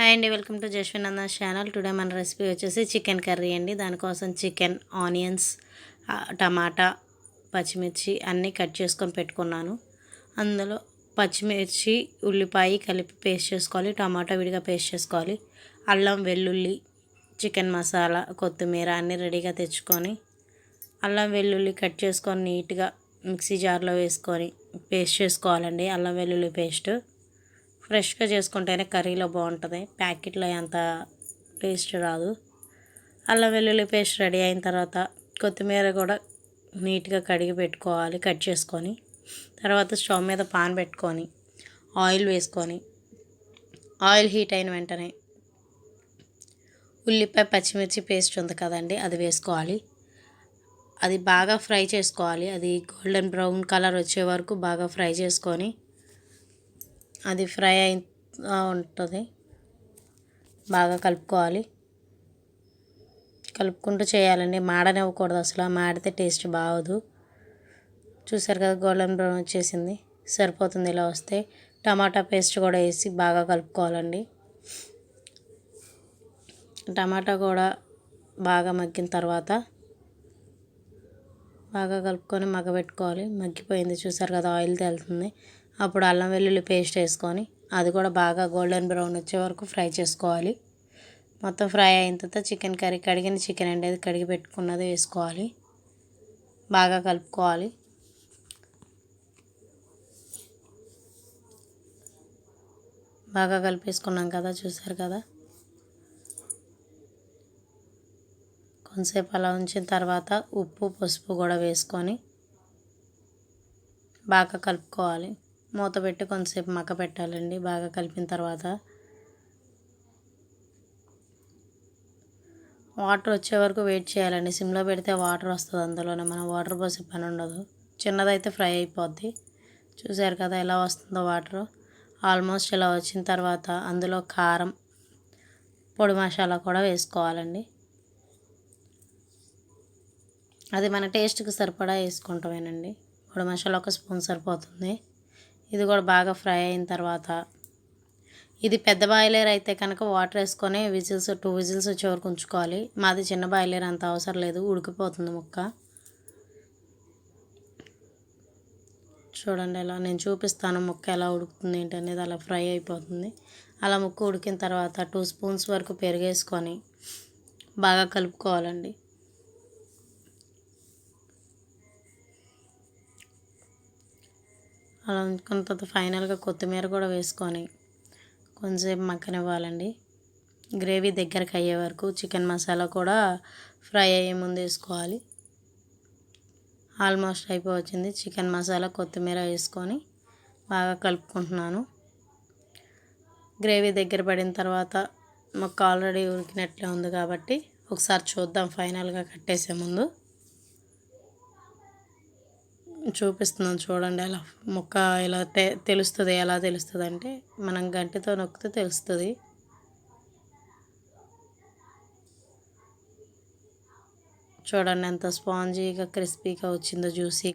Hi అండి, welcome to జశ్వినంద channel. Today మన recipe వచ్చేసి చికెన్ కర్రీ అండి. దానికోసం చికెన్, ఆనియన్స్, టమాటా, పచ్చిమిర్చి అన్నీ కట్ చేసుకొని పెట్టుకున్నాను. అందులో పచ్చిమిర్చి, ఉల్లిపాయ కలిపి పేస్ట్ చేసుకోవాలి. టమాటా విడిగా పేస్ట్ చేసుకోవాలి. అల్లం, వెల్లుల్లి, చికెన్ మసాలా, కొత్తిమీర అన్నీ రెడీగా తెచ్చుకొని అల్లం వెల్లుల్లి కట్ చేసుకొని నీట్గా మిక్సీ జార్లో వేసుకొని పేస్ట్ చేసుకోవాలండి. అల్లం వెల్లుల్లి పేస్ట్ ఫ్రెష్గా చేసుకుంటేనే కర్రీలో బాగుంటుంది, ప్యాకెట్లో అంత టేస్ట్ రాదు. అల్లం వెల్లుల్లి పేస్ట్ రెడీ అయిన తర్వాత కొత్తిమీర కూడా నీట్గా కడిగి పెట్టుకోవాలి కట్ చేసుకొని. తర్వాత స్టవ్ మీద పాన్ పెట్టుకొని ఆయిల్ వేసుకొని ఆయిల్ హీట్ అయిన వెంటనే ఉల్లిపాయ పచ్చిమిర్చి పేస్ట్ ఉంది కదండి, అది వేసుకోవాలి. అది బాగా ఫ్రై చేసుకోవాలి. అది గోల్డెన్ బ్రౌన్ కలర్ వచ్చే వరకు బాగా ఫ్రై చేసుకొని అది ఫ్రై అయిన ఉంటుంది, బాగా కలుపుకోవాలి. కలుపుకుంటూ చేయాలండి, మాడనివ్వకూడదు. అసలు మాడితే టేస్ట్ బాగోదు. చూసారు కదా, గోల్డెన్ బ్రౌన్ వచ్చేసింది, సరిపోతుంది. ఇలా వస్తే టమాటా పేస్ట్ కూడా వేసి బాగా కలుపుకోవాలండి. టమాటా కూడా బాగా మగ్గిన తర్వాత బాగా కలుపుకొని మగ్గబెట్టుకోవాలి. మగ్గిపోయింది, చూసారు కదా, ఆయిల్ తేలుతుంది. అప్పుడు అల్లం వెల్లుల్లి పేస్ట్ వేసుకొని అది కూడా బాగా గోల్డెన్ బ్రౌన్ వచ్చే వరకు ఫ్రై చేసుకోవాలి. మొత్తం ఫ్రై అయిన తర్వాత చికెన్ కర్రీ, కడిగిన చికెన్ అండి, అది కడిగి పెట్టుకున్నది వేసుకోవాలి. బాగా కలుపుకోవాలి. బాగా కలిపేసుకున్నాం కదా, చూసారు కదా. కొంతసేపు అలా ఉంచిన తర్వాత ఉప్పు, పసుపు కూడా వేసుకొని బాగా కలుపుకోవాలి. మూత పెట్టి కొంతసేపు మగ్గ పెట్టాలండి. బాగా కలిపిన తర్వాత వాటర్ వచ్చే వరకు వెయిట్ చేయాలండి. సిమ్లో పెడితే వాటర్ వస్తుంది, అందులోనే మనం వాటర్ పోసే పని ఉండదు. చిన్నదైతే ఫ్రై అయిపోద్ది. చూసారు కదా ఎలా వస్తుందో వాటర్. ఆల్మోస్ట్ ఇలా వచ్చిన తర్వాత అందులో కారం, పొడి మసాలా కూడా వేసుకోవాలండి. అది మన టేస్ట్కి సరిపడా వేసుకుంటామేనండి. పొడి మసాలా 1 స్పూన్ సరిపోతుంది. ఇది కూడా బాగా ఫ్రై అయిన తర్వాత, ఇది పెద్ద బాయిలర్ అయితే కనుక వాటర్ వేసుకొని విజిల్స్ 2 విజిల్స్ వచ్చే వరకు ఉంచుకోవాలి. మాది చిన్న బాయిలర్, అంత అవసరం లేదు, ఉడికిపోతుంది ముక్క. చూడండి, ఎలా నేను చూపిస్తాను ముక్క ఎలా ఉడుకుతుంది ఏంటనేది. అలా ఫ్రై అయిపోతుంది. అలా ముక్క ఉడికిన తర్వాత 2 స్పూన్స్ వరకు పెరిగేసుకొని బాగా కలుపుకోవాలండి. అలా ఉంచుకున్న తర్వాత ఫైనల్గా కొత్తిమీర కూడా వేసుకొని కొంచెంసేపు మగ్గనివ్వాలండి. గ్రేవీ దగ్గరకు అయ్యే వరకు. చికెన్ మసాలా కూడా ఫ్రై అయ్యే ముందు వేసుకోవాలి. ఆల్మోస్ట్ అయిపోవచ్చింది. చికెన్ మసాలా, కొత్తిమీర వేసుకొని బాగా కలుపుకుంటున్నాను. గ్రేవీ దగ్గర పడిన తర్వాత మొక్క ఆల్రెడీ ఉడికినట్లే ఉంది కాబట్టి ఒకసారి చూద్దాం. ఫైనల్గా కట్టేసే ముందు చూపిస్తున్నాను, చూడండి. అలా ముక్క ఇలా తెలుస్తుంది. ఎలా తెలుస్తుంది అంటే మనం గంటెతో నొక్కితే తెలుస్తుంది. చూడండి ఎంత స్పాంజీగా క్రిస్పీగా వచ్చిందో, జ్యూసీ.